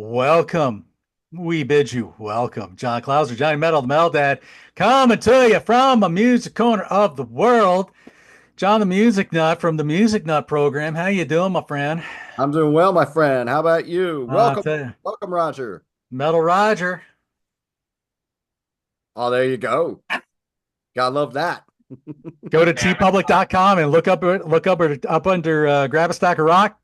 Welcome. We bid you welcome. John Clauser, Johnny Metal, the Metal Dad, coming to you from a music corner of the world. John the Music Nut from the Music Nut program. How you doing, my friend? I'm doing well, my friend. How about you? I Welcome, tell you, welcome, Roger. Metal Roger. Oh, there you go. Gotta love that. Go to tpublic.com and look up under grab a stack of rock,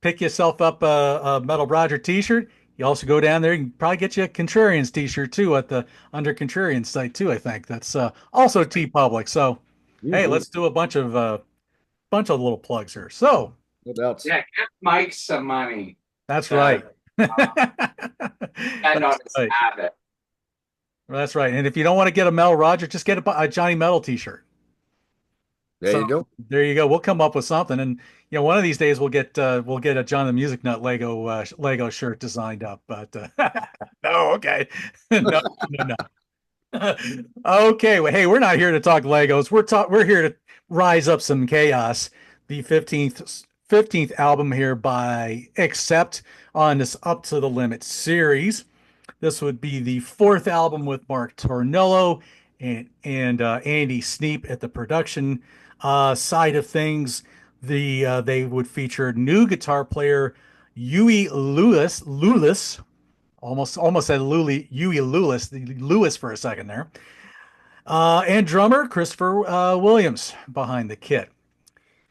pick yourself up a Metal Roger t-shirt. You also go down there, you can probably get you a Contrarians t-shirt too at the under Contrarians site too, I think. That's also T Public. So hey, Hmm. let's do a bunch of little plugs here. So What else? Yeah, give Mike some money that's to right. spend on That's his right. habit. That's right. And if you don't want to get a Mel Roger, just get a Johnny Metal t-shirt. There So you go. there you go. We'll come up with something, and one of these days we'll get a John the Music Nut Lego shirt designed up. But no, okay, no, no, no. Okay, well, hey, we're not here to talk Legos. We're here to rise up some chaos. The 15th album here by Accept on this Up to the Limit series. This would be the fourth album with Mark Tornillo and Andy Sneap at the production side of things. They would feature new guitar player Huey Lewis, almost said Huey Lewis for a second there, and drummer Christopher Williams behind the kit.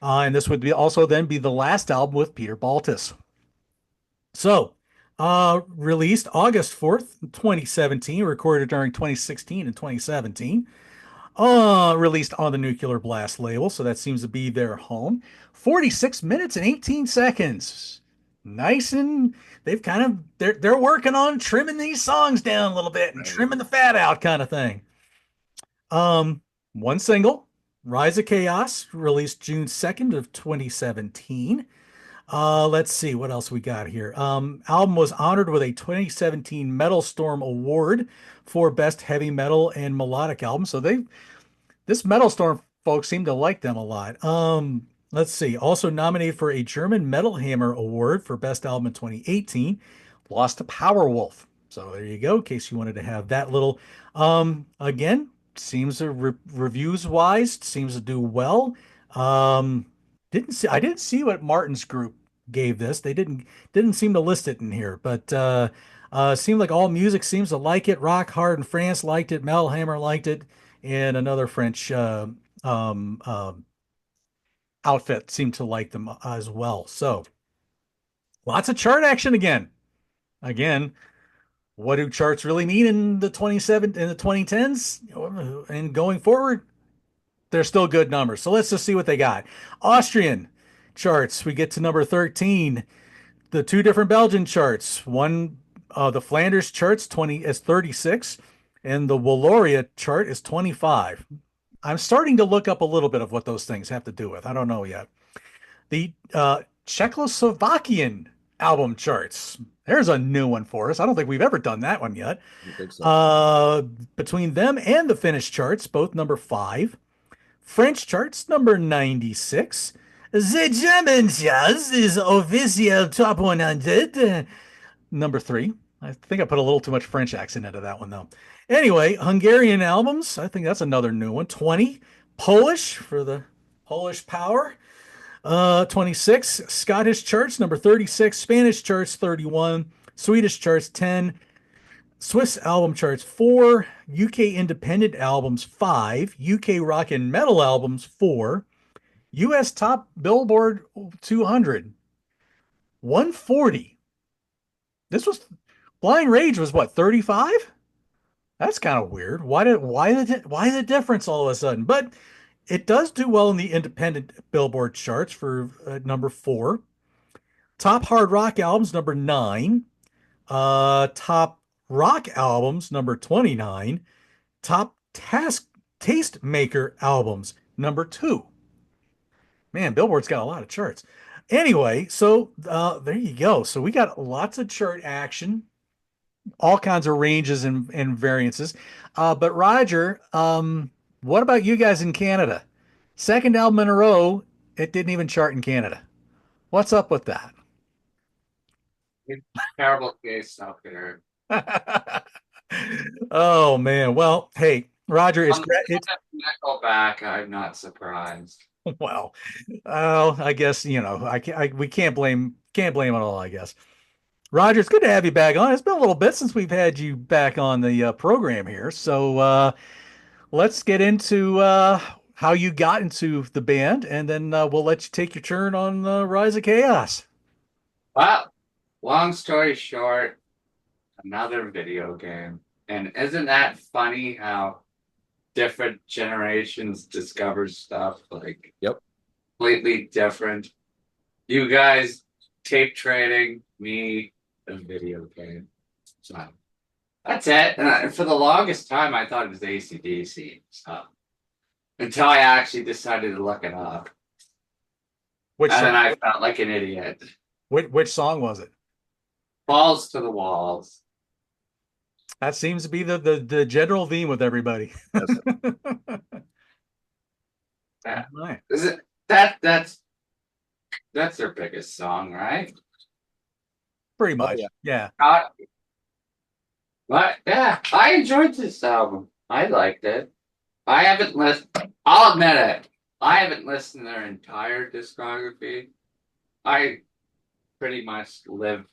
And this would be also then be the last album with Peter Baltus. So, released August 4th, 2017, recorded during 2016 and 2017. Released on the Nuclear Blast label, so that seems to be their home. 46 minutes and 18 seconds. Nice, and they're working on trimming these songs down a little bit and Right. trimming the fat out kind of thing. Um, One single, Rise of Chaos, released June 2nd of 2017. Let's see what else we got here. Album was honored with a 2017 Metal Storm Award for Best Heavy Metal and Melodic Album. So this Metal Storm folks seem to like them a lot. Let's see. Also nominated for a German Metal Hammer Award for Best Album in 2018. Lost to Powerwolf. So there you go. In case you wanted to have that little. Again, seems to reviews wise seems to do well. Um, I didn't see what Martin's group gave this. They didn't seem to list it in here, but seemed like All Music seems to like it. Rock Hard in France liked it. Metal Hammer liked it, and another French um, uh, outfit seemed to like them as well. So lots of chart action again. Again, what do charts really mean in the 2010s and going forward? They're still good numbers. So let's just see what they got. Austrian charts, we get to number 13. The two different Belgian charts. One, the Flanders charts 20 is 36, and the Walloria chart is 25. I'm starting to look up a little bit of what those things have to do with. I don't know yet. The Czechoslovakian album charts. There's a new one for us. I don't think we've ever done that one yet. I think so. Uh, Between them and the Finnish charts, both number 5. French charts, number 96. The German charts is official top 100, number 3. I think I put a little too much French accent into that one, though. Anyway, Hungarian albums, I think that's another new one. 20. Polish for the Polish Power. 26. Scottish charts, number 36. Spanish charts, 31. Swedish charts, 10. Swiss album charts 4, UK independent albums 5, UK rock and metal albums 4, US top Billboard 200 140. This was Blind Rage was what 35? That's kind of weird. Why the difference all of a sudden? But it does do well in the independent Billboard charts for number 4. Top hard rock albums number 9. Top rock albums number 29. Top taste maker albums number 2. Man, Billboard's got a lot of charts. Anyway, so there you go. So we got lots of chart action, all kinds of ranges and variances. But Roger, what about you guys in Canada? Second album in a row, it didn't even chart in Canada. What's up with that? Terrible case up here. Oh man. Well, hey, Roger, On the Nickelback, I'm not surprised. well, I guess we can't blame it all, I guess. Roger, it's good to have you back on. It's been a little bit since we've had you back on the program here. So let's get into how you got into the band, and then we'll let you take your turn on Rise of Chaos. Well, long story short, another video game. And isn't that funny how different generations discover stuff like Yep. completely different? You guys tape trading, me a video game. So that's it. And for the longest time, I thought it was AC/DC. So until I actually decided to look it up. Which And then song, I felt like an idiot. which song was it? Balls to the walls. That seems to be the general theme with everybody. Yes. Yeah. Right. Is it that's their biggest song, right? Pretty Oh, much. yeah. Yeah. But yeah, I enjoyed this album. I liked it. I haven't listened. I'll admit it. I haven't listened to their entire discography. I pretty much live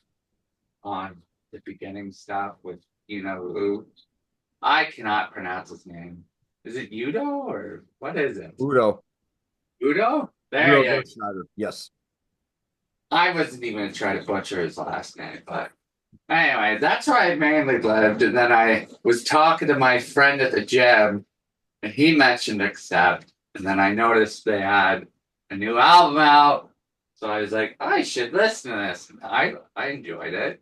on the beginning stuff with you know who. I cannot pronounce his name. Is it Udo or what is it? Udo. Udo? There Udo you go. Schneider. Yes. I wasn't even gonna try to butcher his last name, but anyway, that's where I mainly lived. And then I was talking to my friend at the gym, and he mentioned Accept. And then I noticed they had a new album out, so I was like, I should listen to this. And I enjoyed it.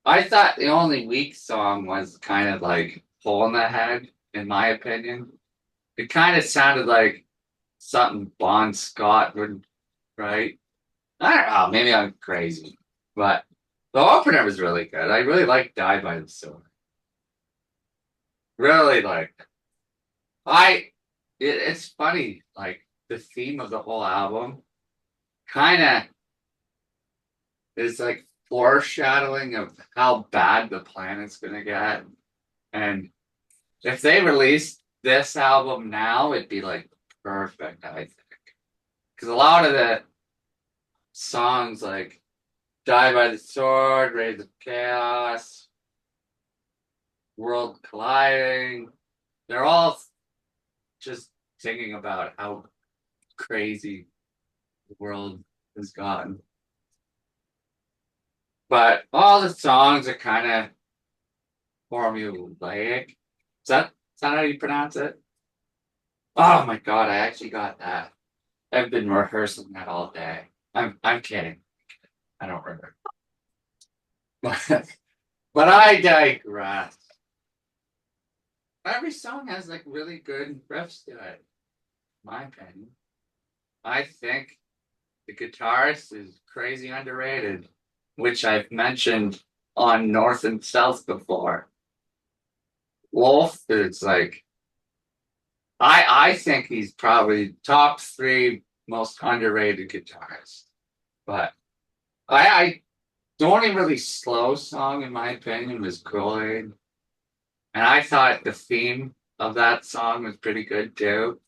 I thought the only weak song was kind of like Hole in the Head, in my opinion. It kind of sounded like something Bon Scott would write. I don't know, maybe I'm crazy, but the opener was really good. I really liked Die by the Sword. Really like it's funny, like the theme of the whole album kind of is like foreshadowing of how bad the planet's gonna get. And if they released this album now, it'd be like perfect, I think. Because a lot of the songs like Die by the Sword, Rays of Chaos, World Colliding, they're all just thinking about how crazy the world has gotten. But all the songs are kind of formulaic. Is that how you pronounce it? Oh my god, I actually got that. I've been rehearsing that all day. I'm kidding. I don't remember. But I digress. Every song has like really good riffs to it, in my opinion. I think the guitarist is crazy underrated, which I've mentioned on North and South before. Wolf is like I think he's probably top three most underrated guitarist. But I the only really slow song in my opinion was Kool-Aid. And I thought the theme of that song was pretty good too.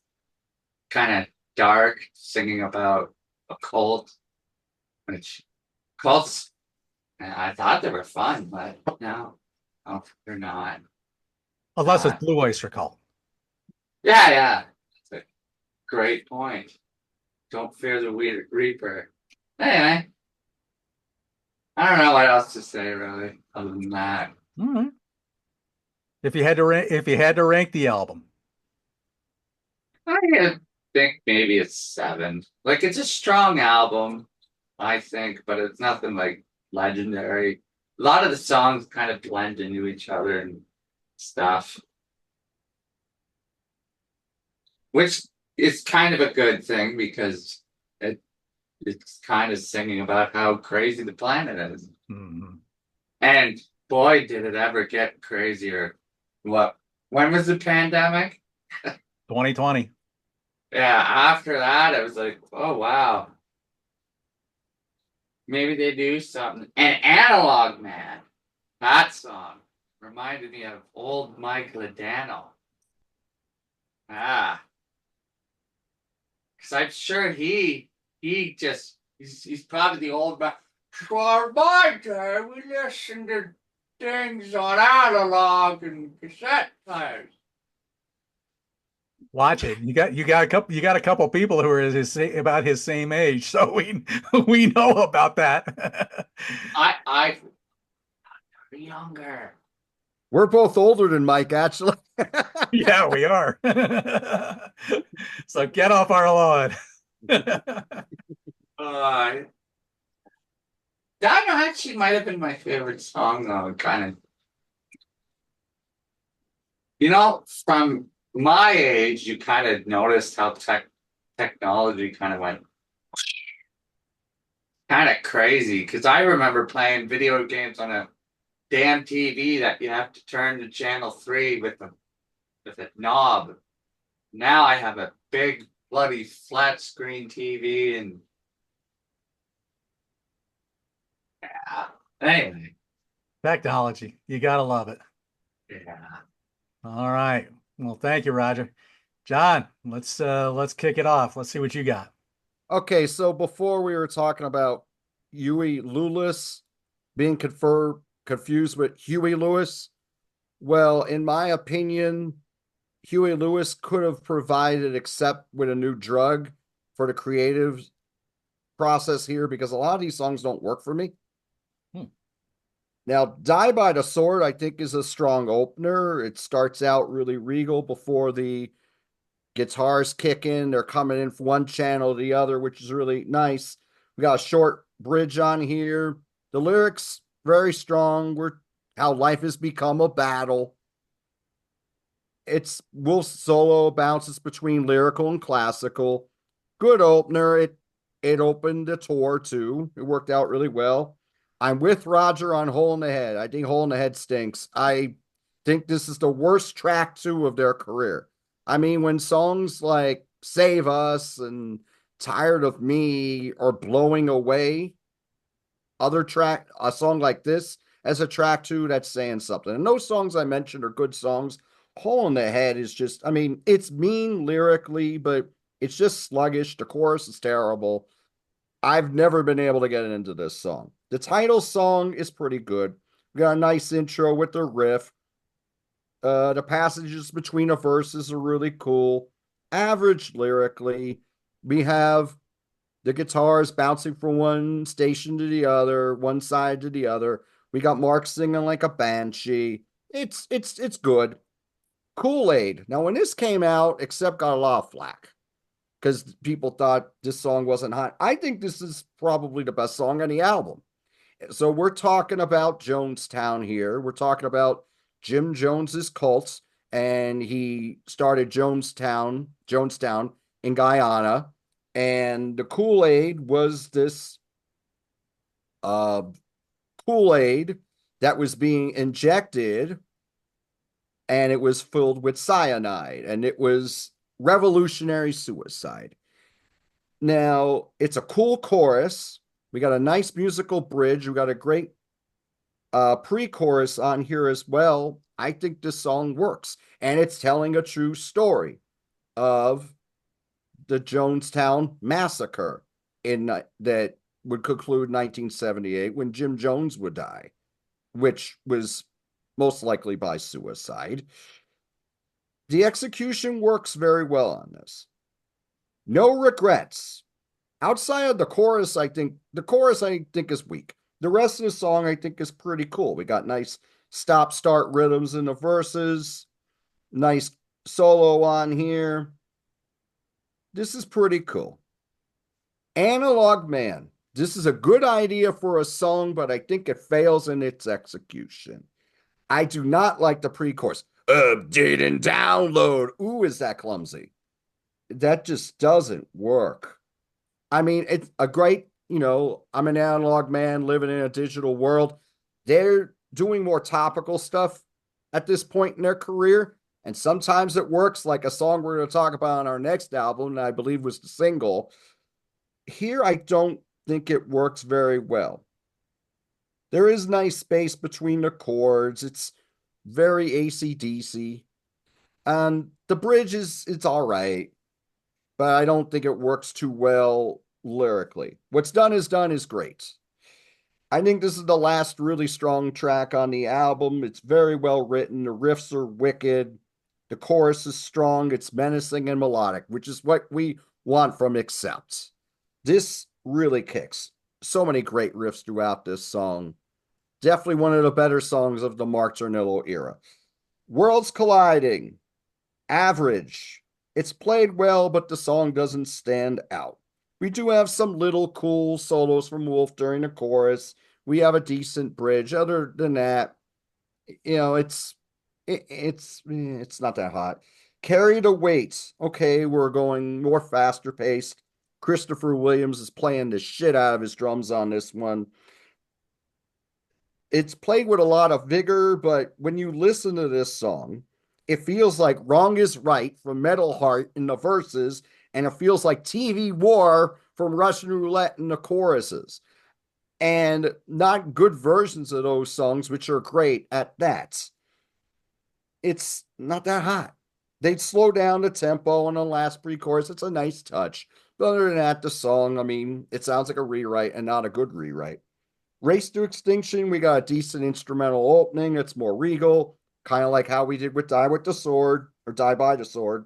Kind of dark, singing about a cult, which cults, I thought they were fun, but no, they're not. Unless it's Blue Oyster Cult. Yeah. That's a great point. Don't fear the Reaper. Anyway, I don't know what else to say really, other than that. All right. If you had to rank the album. I think maybe it's 7. Like it's a strong album, I think, but it's nothing like legendary. A lot of the songs kind of blend into each other and stuff, which is kind of a good thing because it's kind of singing about how crazy the planet is. Mhm. And boy, did it ever get crazier. When was the pandemic? 2020. Yeah, after that, it was like, oh wow. maybe they do something. And Analog Man, that song reminded me of old Mike Ladano. Ah, because I'm sure he's probably the old man. For my day, we listened to things on analog and cassette players. Watch it. You got a couple people who are about his same age, so we know about that. I younger. We're both older than Mike, actually. Yeah, we are. So get off our lawn. Uh, that actually might have been my favorite song, though. Kind of, from my age, you kind of noticed how technology kind of went kind of crazy. Because I remember playing video games on a damn TV that you have to turn to channel 3 with a knob. Now I have a big bloody flat screen TV and yeah. Anyway, Technology. You gotta love it. yeah. All right. Well, thank you, Roger. John, let's kick it off. Let's see what you got. Okay, so before we were talking about Huey Lewis being confused with Huey Lewis. Well, in my opinion, Huey Lewis could have provided, except with a new drug for the creative process here, because a lot of these songs don't work for me. Now, Die by the Sword, I think, is a strong opener. It starts out really regal before the guitars kick in. They're coming in from one channel to the other, which is really nice. We got a short bridge on here. The lyrics, very strong. How life has become a battle. Wolf's solo bounces between lyrical and classical. Good opener. It opened the tour too. It worked out really well. I'm with Roger on Hole in the Head. I think Hole in the Head stinks. I think this is the worst track 2 of their career. I mean, when songs like Save Us and Tired of Me are blowing away, a song like this as a track 2, that's saying something. And those songs I mentioned are good songs. Hole in the Head is just, I mean, it's mean lyrically, but it's just sluggish. The chorus is terrible. I've never been able to get into this song. The title song is pretty good. We got a nice intro with the riff. The passages between the verses are really cool. Average lyrically. We have the guitars bouncing from one station to the other, one side to the other. We got Mark singing like a banshee. It's good. Kool-Aid. Now, when this came out, Accept got a lot of flack because people thought this song wasn't hot. I think this is probably the best song on the album. So we're talking about Jonestown here. We're talking about Jim Jones's Cults, and he started Jonestown in Guyana. And the Kool-Aid was this Kool-Aid that was being injected, and it was filled with cyanide, and it was revolutionary suicide. Now, it's a cool chorus. We got a nice musical bridge. We got a great pre-chorus on here as well. I think this song works, and it's telling a true story of the Jonestown massacre that would conclude 1978 when Jim Jones would die, which was most likely by suicide. The execution works very well on this. No regrets. Outside of the chorus, I think is weak. The rest of the song, I think, is pretty cool. We got nice stop-start rhythms in the verses, nice solo on here. This is pretty cool. Analog Man. This is a good idea for a song, but I think it fails in its execution. I do not like the pre-chorus. Update and download. Ooh, is that clumsy? That just doesn't work. I mean, it's a great, I'm an analog man living in a digital world. They're doing more topical stuff at this point in their career. And sometimes it works, like a song we're going to talk about on our next album, and I believe was the single. Here, I don't think it works very well. There is nice space between the chords. It's very AC/DC. And the bridge is it's all right, but I don't think it works too well lyrically. What's done is great. I think this is the last really strong track on the album. It's very well written. The riffs are wicked. The chorus is strong. It's menacing and melodic, which is what we want from Accept. This really kicks. So many great riffs throughout this song. Definitely one of the better songs of the Mark Tornillo era. Worlds Colliding, average. It's played well, but the song doesn't stand out. We do have some little cool solos from Wolf during the chorus. We have a decent bridge. Other than that, it's not that hot. Carry the Weight. Okay, we're going more faster paced. Christopher Williams is playing the shit out of his drums on this one. It's played with a lot of vigor, but when you listen to this song, it feels like Wrong is Right from Metal Heart in the verses, and it feels like TV War from Russian Roulette in the choruses. And not good versions of those songs, which are great at that. It's not that hot. They'd slow down the tempo on the last pre-chorus. It's a nice touch. But other than that, the song, I mean, it sounds like a rewrite and not a good rewrite. Race to Extinction, we got a decent instrumental opening. It's more regal, kind of like how we did with Die with the Sword or Die by the Sword.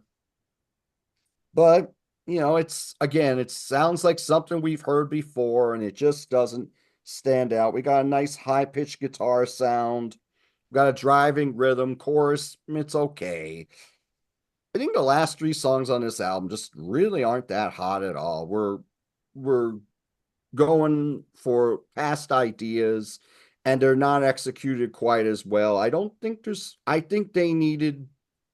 But, it's again, it sounds like something we've heard before and it just doesn't stand out. We got a nice high pitched guitar sound. We got a driving rhythm, chorus. It's okay. I think the last three songs on this album just really aren't that hot at all. We're going for past ideas and they're not executed quite as well. I think they needed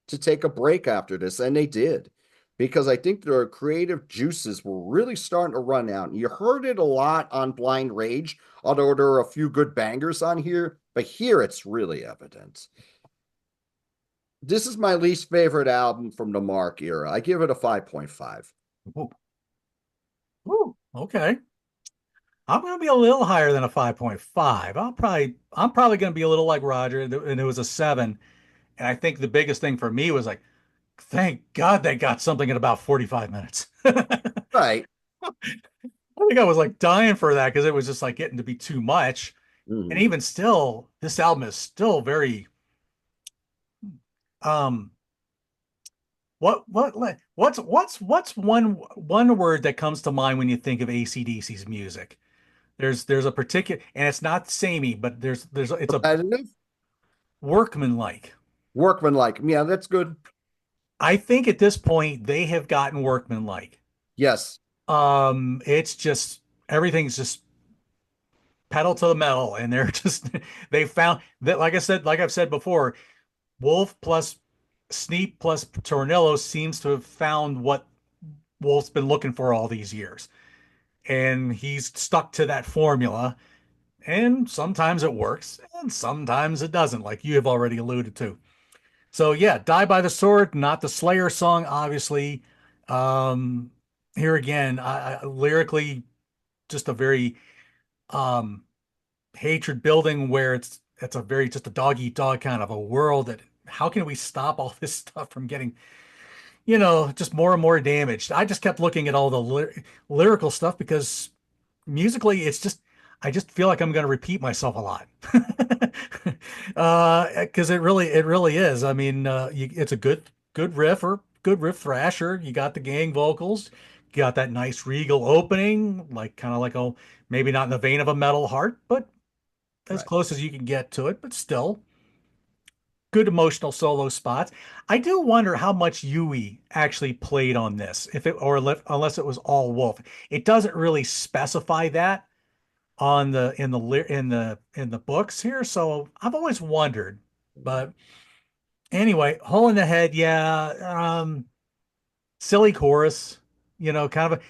to take a break after this, and they did, because I think their creative juices were really starting to run out. And you heard it a lot on Blind Rage, although there are a few good bangers on here, but here it's really evident. This is my least favorite album from the Mark era. I give it a 5.5. Ooh. Ooh, okay. I'm going to be a little higher than a 5.5. I'm probably going to be a little like Roger, and it was a 7. And I think the biggest thing for me was like, thank God they got something in about 45 minutes. I Right. think I was like dying for that because it was just like getting to be too much. And Mhm. even still, this album is still very um what's one word that comes to mind when you think of AC/DC's music? There's a particular, and it's not samey, but there's it's a Repetitive, workmanlike. workmanlike. Yeah, that's good. I think at this point they have gotten workmanlike. Yes. It's just everything's just pedal to the metal, and they're just they found that, like I've said before, Wolf plus Sneap plus Tornillo seems to have found what Wolf's been looking for all these years. And he's stuck to that formula. And sometimes it works, and sometimes it doesn't, like you have already alluded to. So yeah, Die by the Sword, not the Slayer song, obviously. Um, Here again, lyrically, just a very um hatred building where it's a very just a dog eat dog kind of a world that how can we stop all this stuff from getting just more and more damaged. I just kept looking at all the lyrical stuff because musically it's just I just feel like I'm going to repeat myself a lot. Because it really is. I mean, it's a good riff or good riff thrasher. You got the gang vocals, you got that nice regal opening, like kind of like maybe not in the vein of a Metal Heart, but as Right. close as you can get to it, but still good emotional solo spots. I do wonder how much Yui actually played on this, if it or unless it was all Wolf. It doesn't really specify that on the in the books here, so I've always wondered. But anyway, Hole in the Head, yeah, silly chorus, kind of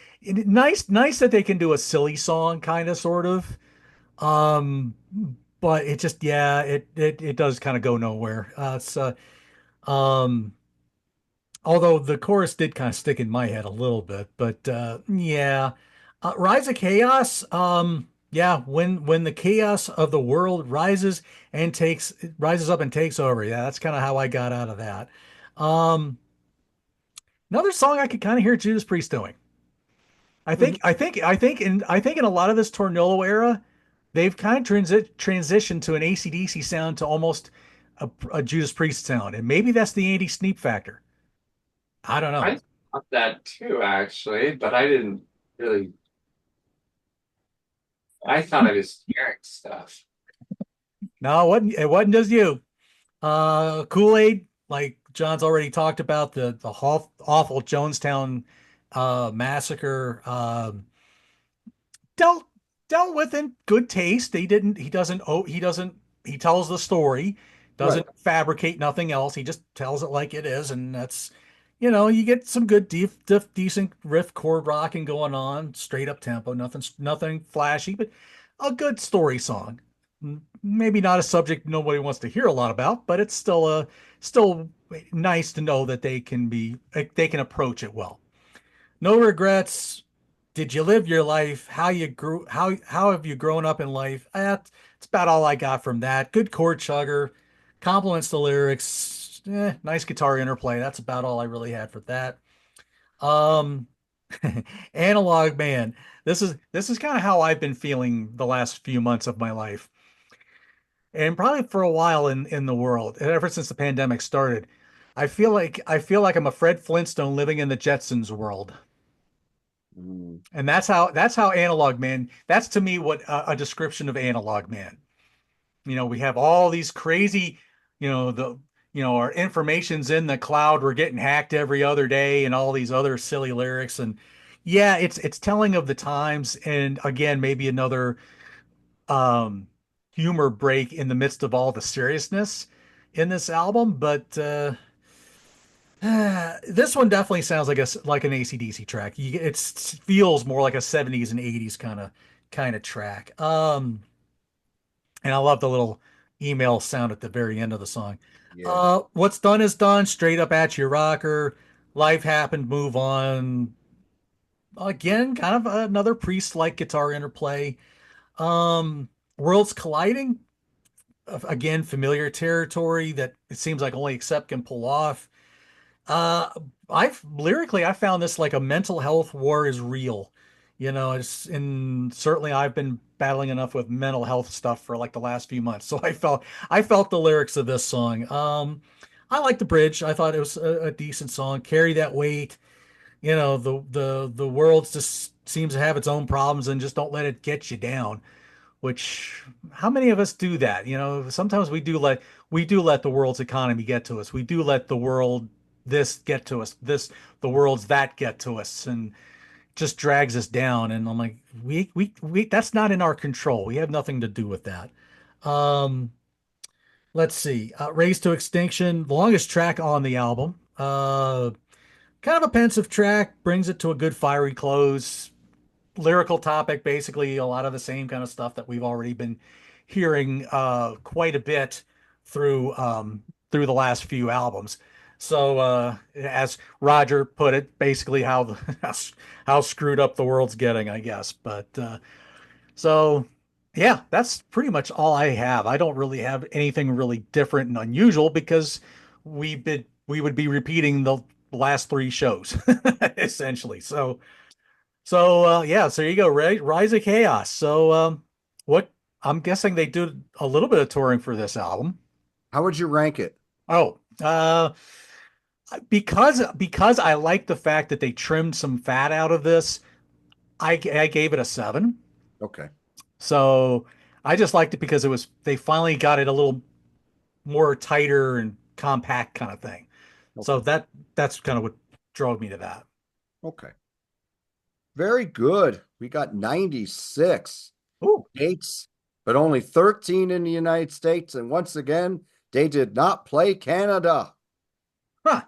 nice that they can do a silly song, kind of sort of. Um, but it just yeah, it does kind of go nowhere. It's um although the chorus did kind of stick in my head a little bit, but yeah, Rise of Chaos. Yeah, when the chaos of the world rises up and takes over. Yeah, that's kind of how I got out of that. Um, Another song I could kind of hear Judas Priest doing. Mhm. I think in a lot of this Tornillo era, they've kind of transitioned to an AC/DC sound to almost a Judas Priest sound, and maybe that's the Andy Sneap factor. I don't know. I thought that too, actually, but I didn't really. I thought I was hearing stuff. No, it wasn't just you. Kool-Aid, like John's already talked about the awful Jonestown massacre. Dealt dealt with in good taste. He doesn't he tells the story, Right. doesn't fabricate nothing else. He just tells it like it is, and that's you get some good decent riff chord rocking going on, straight up tempo, nothing flashy, but a good story song. Maybe not a subject nobody wants to hear a lot about, but it's still nice to know that they can approach it well. No regrets. Did you live your life? How have you grown up in life? That's about all I got from that. Good chord chugger, compliments the lyrics, nice guitar interplay. That's about all I really had for that. Um, Analog Man. This is kind of how I've been feeling the last few months of my life, and probably for a while in the world, ever since the pandemic started. I feel like I'm a Fred Flintstone living in the Jetsons world. Mm. And that's how Analog Man, that's to me what a description of Analog Man. We have all these crazy, you know, the our information's in the cloud, we're getting hacked every other day and all these other silly lyrics. And yeah, it's telling of the times, and again, maybe another um humor break in the midst of all the seriousness in this album, but this one definitely sounds like an AC/DC track. It feels more like a 70s and 80s kind of track. And I love the little email sound at the very end of the song. Yeah. What's done is done. Straight up at your rocker. Life happened. Move on. Again, kind of another Priest-like guitar interplay. Worlds colliding. Again, familiar territory that it seems like only Accept can pull off. Uh, I found this like a mental health war is real. It's and certainly I've been battling enough with mental health stuff for like the last few months. So I felt the lyrics of this song. I like the bridge. I thought it was a decent song. Carry that weight. The world just seems to have its own problems and just don't let it get you down. Which how many of us do that? Sometimes we do let the world's economy get to us. We do let the world this get to us. The world's that get to us and just drags us down. And I'm like, we that's not in our control. We have nothing to do with that. Um, let's see. Raised to Extinction, the longest track on the album. Kind of a pensive track, brings it to a good fiery close. Lyrical topic, basically a lot of the same kind of stuff that we've already been hearing quite a bit through the last few albums. So as Roger put it, basically how screwed up the world's getting, I guess. But so yeah, that's pretty much all I have. I don't really have anything really different and unusual because we would be repeating the last three shows essentially. Yeah, so there you go, Rise of Chaos. So what I'm guessing they do a little bit of touring for this album. How would you rank it? Oh, because I like the fact that they trimmed some fat out of this, I gave it a 7. Okay. So I just liked it because they finally got it a little more tighter and compact kind of thing. So Okay. that's kind of what drove me to that. Okay. Very good. We got 96 Ooh, dates, but only 13 in the United States. And once again, they did not play Canada. huh.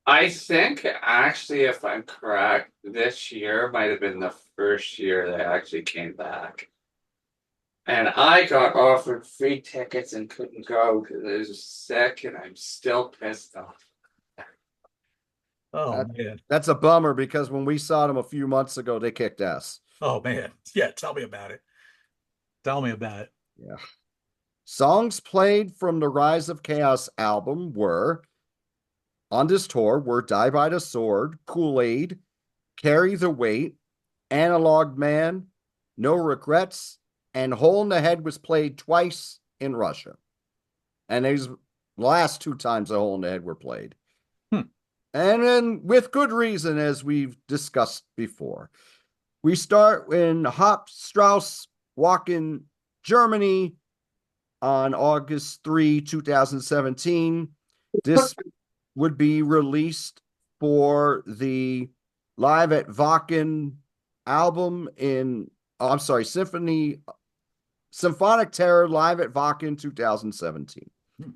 I think actually, if I'm correct, this year might have been the first year they actually came back. And I got offered free tickets and couldn't go because I was sick and I'm still pissed off. Oh That, man. that's a bummer because when we saw them a few months ago, they kicked ass. Oh man. Yeah, tell me about it. Tell me about it. Yeah. Songs played from the Rise of Chaos album were on this tour were Die by the Sword, Kool-Aid, Carry the Weight, Analog Man, No Regrets, and Hole in the Head was played twice in Russia. And these last two times the Hole in the Head were played. Hmm. And then with good reason, as we've discussed before. We start in Hofstrasse Wacken, Germany on August 3, 2017. This would be released for the Live at Wacken album in, oh, I'm sorry, Symphonic Terror Live at Wacken 2017. Hmm.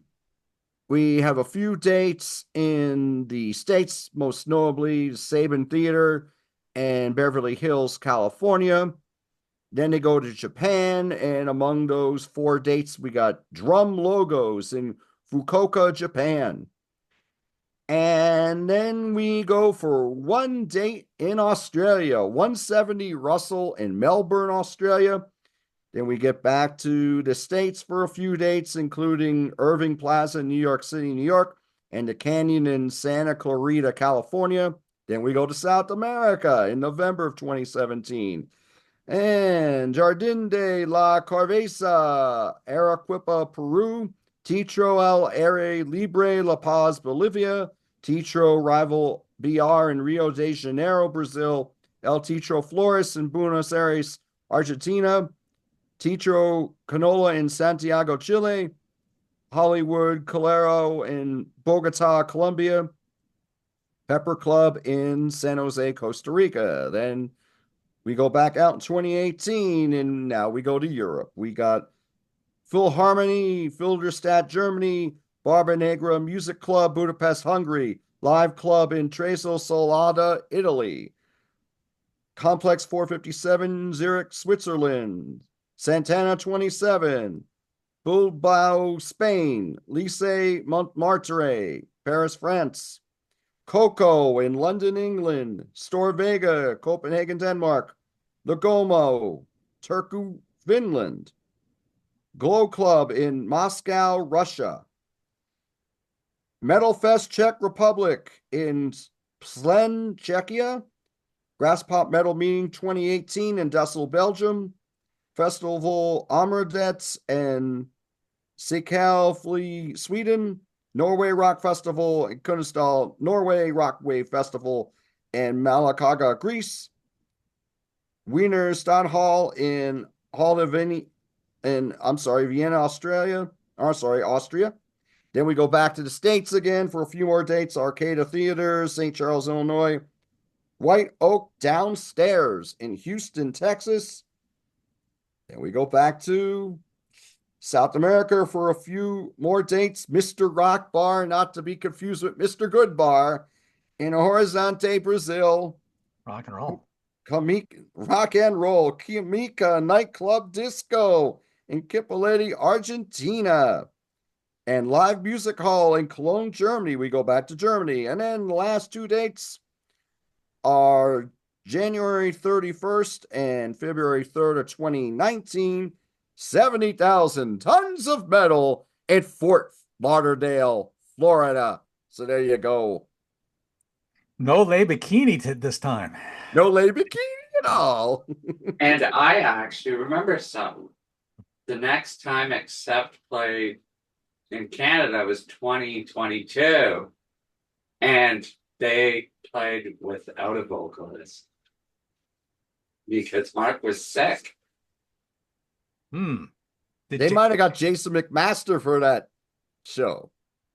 We have a few dates in the States, most notably Saban Theater and Beverly Hills, California. Then they go to Japan, and among those 4 dates, we got Drum Logos in Fukuoka, Japan. And then we go for one date in Australia, 170 Russell in Melbourne, Australia. Then we get back to the States for a few dates, including Irving Plaza, New York City, New York, and the Canyon in Santa Clarita, California. Then we go to South America in November of 2017. And Jardín de la Carvesa, Arequipa, Peru, Teatro El Aire Libre, La Paz, Bolivia, Teatro Rival BR in Rio de Janeiro, Brazil, El Teatro Flores in Buenos Aires, Argentina, Teatro Canola in Santiago, Chile, Hollywood Calero in Bogota, Colombia, Pepper Club in San Jose, Costa Rica. Then we go back out in 2018, and now we go to Europe. We got Philharmonie, Filderstadt, Germany, Barba Negra Music Club, Budapest, Hungary, Live Club in Treso Solada, Italy, Complex 457, Zurich, Switzerland, Santana 27, Bilbao, Spain, Lycée Montmartre, Paris, France, Coco in London, England, Stor Vega, Copenhagen, Denmark, Legomo, Turku, Finland, Glow Club in Moscow, Russia, Metal Fest Czech Republic in Plen, Czechia, Grass Pop Metal Meeting 2018 in Dussel, Belgium, Festival Amerdets and Sikalfli, Sweden, Norway Rock Festival in Kunstal, Norway Rock Wave Festival in Malakaga, Greece, Wiener Stadthalle in Hall of Vienna, Vienna, Australia. Austria. Then we go back to the States again for a few more dates. Arcada Theater, St. Charles, Illinois, White Oak Downstairs in Houston, Texas. Then we go back to South America for a few more dates. Mr. Rock Bar, not to be confused with Mr. Good Bar, in Horizonte, Brazil. Rock and roll. Rock and Roll, Kimika Nightclub Disco in Kipoleti, Argentina. And Live Music Hall in Cologne, Germany. We go back to Germany. And then the last 2 dates are January 31st and February 3rd of 2019. 70,000 tons of metal at Fort Lauderdale, Florida. So there you go. No lay bikini this time. No lady bikini at all. And I actually remember something. The next time Accept played in Canada was 2022. And they played without a vocalist because Mark was sick. They might have got Jason McMaster for that show.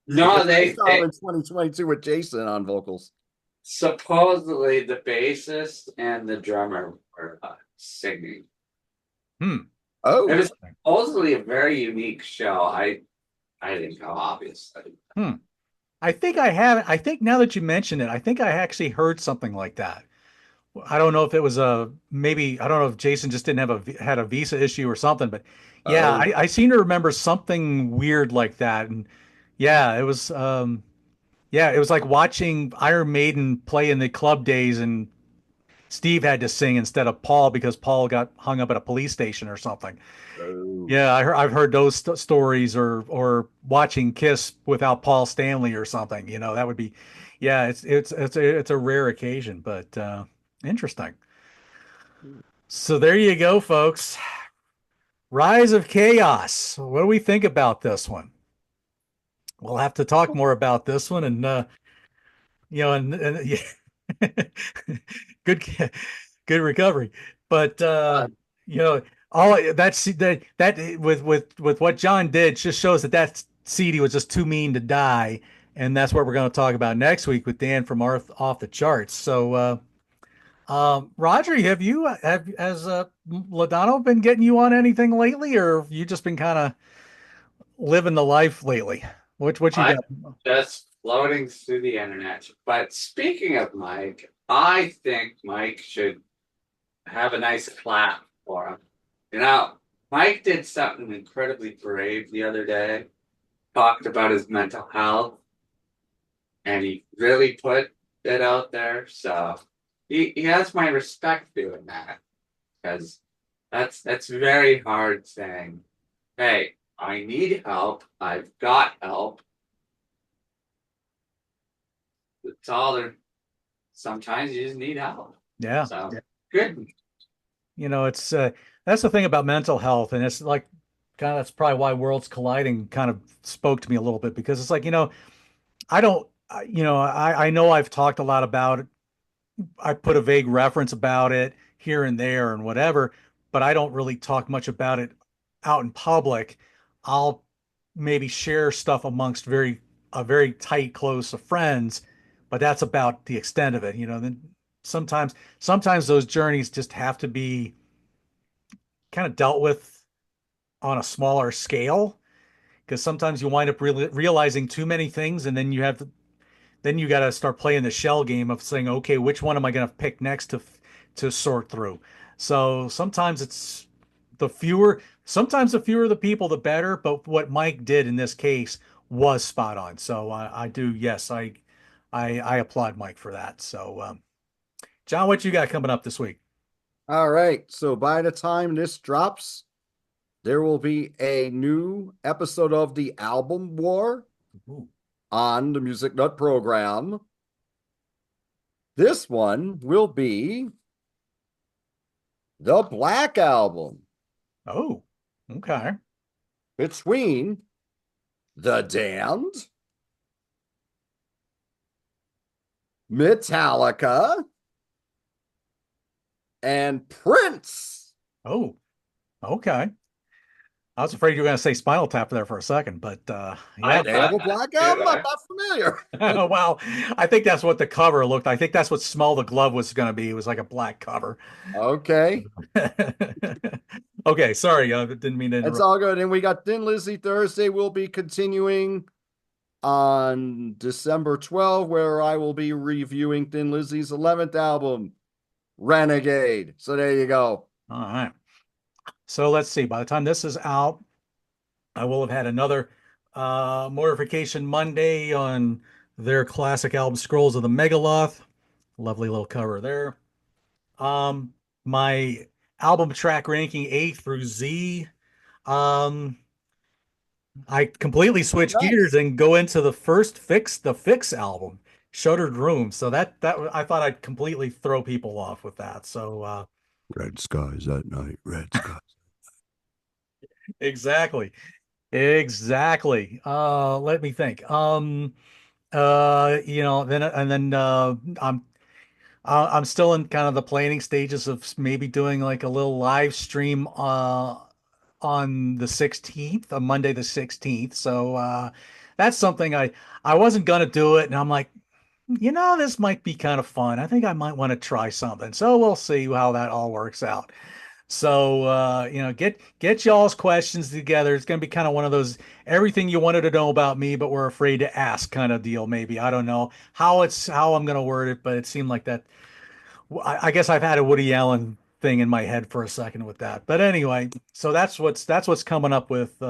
No, they saw him in 2022 with Jason on vocals. Supposedly the bassist and the drummer were singing. Oh, it was supposedly a very unique show. I didn't go, obviously. I think I have. I think now that you mention it, I think I actually heard something like that. I don't know if it was maybe I don't know if Jason just didn't have had a visa issue or something, but yeah, I seem to remember something weird like that. And yeah, it was Yeah, it was like watching Iron Maiden play in the club days, and Steve had to sing instead of Paul because Paul got hung up at a police station or something. Oh. Yeah, I've heard those stories, or watching Kiss without Paul Stanley or something. That would be, yeah, it's a rare occasion, but interesting. So there you go, folks. Rise of Chaos. What do we think about this one? We'll have to talk more about this one, and and yeah, good good recovery. But you know, all that with what John did just shows that CD was just too mean to die, and that's what we're going to talk about next week with Dan from Off the Charts. So, Roger, has Ladano been getting you on anything lately, or have you just been kind of living the life lately? What you I'm got? just floating through the internet. But speaking of Mike, I think Mike should have a nice clap for him. You know, Mike did something incredibly brave the other day, talked about his mental health, and he really put it out there. So he has my respect doing that because that's very hard saying, hey, I need help, I've got help. It's all there. Sometimes you just need help. Yeah. So good. It's that's the thing about mental health, and it's like kind of that's probably why Worlds Colliding kind of spoke to me a little bit because it's like, I don't, I know I've talked a lot about it. I put a vague reference about it here and there and whatever, but I don't really talk much about it out in public. I'll maybe share stuff amongst a very tight close of friends, but that's about the extent of it. Then sometimes those journeys just have to be kind of dealt with on a smaller scale because sometimes you wind up realizing too many things, and then you got to start playing the shell game of saying, okay, which one am I going to pick next to sort through. So sometimes the fewer the people the better, but what Mike did in this case was spot on. So I do, yes, I applaud Mike for that. So John, what you got coming up this week? All right. So by the time this drops, there will be a new episode of the Album War Ooh. on the Music Nut program. This one will be the Black Album Oh, okay. between The Damned, Metallica, and Prince. Oh, okay. I was afraid you were going to say Spinal Tap there for a second, but I yeah. They have thought a that Black too. Album? I'm not familiar. Well, I think that's what the cover looked. I think that's what Smell the Glove was going to be. It was like a black cover. Okay. Okay, sorry, didn't mean to It's interrupt. all good. And we got Thin Lizzy Thursday. We'll be continuing on December 12th, where I will be reviewing Thin Lizzy's 11th album, Renegade. So there you go. All right. So let's see. By the time this is out, I will have had another Mortification Monday on their classic album Scrolls of the Megaloth. Lovely little cover there. Um, my album track ranking A through Z. Um, I completely Oh, switch gears nice. and go into the Fix album, Shuttered Room. So that I thought I'd completely throw people off with that. So Red skies at night, red skies. exactly, exactly. Let me think. I'm still in kind of the planning stages of maybe doing like a little live stream on the 16th, on Monday the 16th. So that's something I wasn't gonna do it, and I'm like, this might be kind of fun. I think I might want to try something. So we'll see how that all works out. So get y'all's questions together. It's gonna be kind of one of those everything you wanted to know about me, but we're afraid to ask kind of deal, maybe. I don't know how I'm gonna word it, but it seemed like that. I guess I've had a Woody Allen thing in my head for a second with that. But anyway, so that's what's coming up with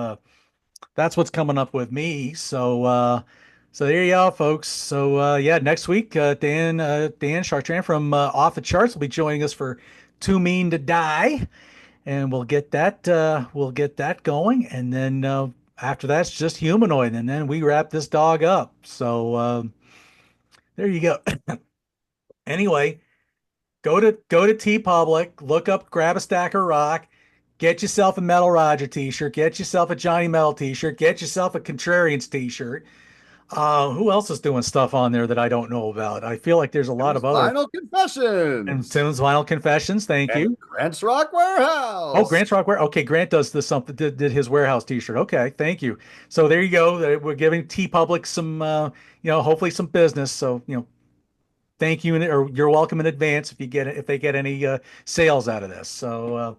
me. So So there you go, folks. So yeah, next week, Dan Chartrand from Off the Charts will be joining us for Too Mean to Die, and we'll get that going, and then after that's just Humanoid, and then we wrap this dog up. So there you go. Anyway, go to T Public, look up, grab a stack of rock, get yourself a Metal Roger t-shirt, get yourself a Johnny Metal t-shirt, get yourself a Contrarians t-shirt. Who else is doing stuff on there that I don't know about? I feel like there's a lot of other Final and Confessions Tim's Vinyl Confessions. Thank and you. Grant's Rock Oh, Warehouse. Grant's Rock Ware. Okay, Grant does this something did his warehouse t-shirt. Okay, thank you. So there you go. We're giving T Public some hopefully some business. So, thank you or you're welcome in advance if they get any sales out of this. So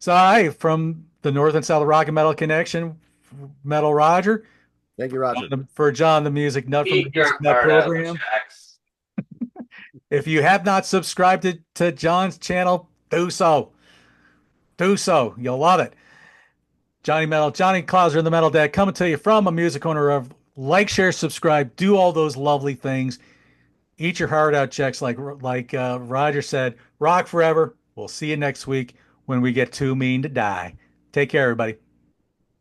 I from the North and South Rock and Metal Connection, Metal Roger, Thank you, Roger. for John the Music Nut from the Keep Music your Nut heart out, program. Jax. If you have not subscribed to John's channel, do so. Do so. You'll love it. Johnny Metal, Johnny Clauser in the Metal Deck coming to you from a music corner of like, share, subscribe, do all those lovely things. Eat your heart out, checks. Like Roger said, rock forever. We'll see you next week when we get Too Mean to Die. Take care, everybody.